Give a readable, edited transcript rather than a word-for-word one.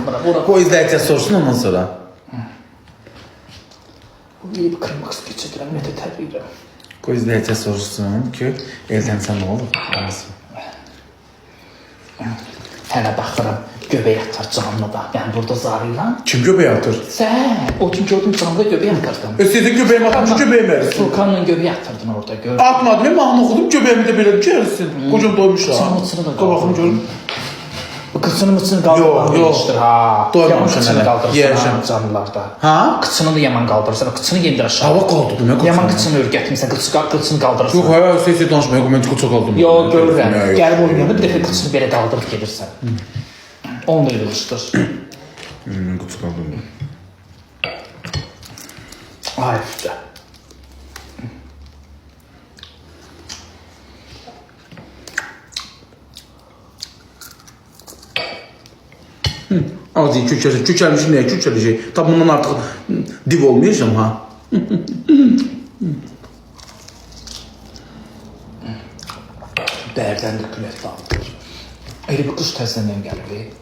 Bura. O izləyicə sorsun ondan sonra. Bir kırmaq keçirəm, nə də təbirəm. O izləyicə sorsun ki, Eldən nə olur? Hələ baxıram, göbək atar canlı da. Yəni burada zarıyla. Kim göbək atır? Sən, o gün gördüm canlı göbək atırdın. Sizin göbəyimi atmış, göbəyimi ərisin. Furkanla göbək atırdın orada, gör. Atmadım, mən mahnı oxudum, göbəyimi də belə ki, ərisin. Qocam doymuşam. Qıçını da Qabağımı görüm. Qıçını qaldırmalı yox. Ha. Doymamışam Qıçını hələ. qaldırırsan Yeyəcəm. canlılarda. Ha? Qıçını da yaman qaldırırsan, qıçını yendir aşağı. Hava qaldırdım, nə qıçını? Yaman qıçını örgətmirsən, qıçını qaldırırsan. Yox, hayır, sesi danışmaya, mən qıça qaldım. Yox, görürəm. Gəlib oynayanda bir dəfə qıçını belə qaldırıb gedirsən. Onu da yığışdır. Mən qıça qaldım. Ay, üstə. Az iyi kökəlmiş nəyə kökələcək? Tam bundan artıq div olmayacam ha. Dərdən də külət dağıdır. Elə bir qış təzədən gəlib.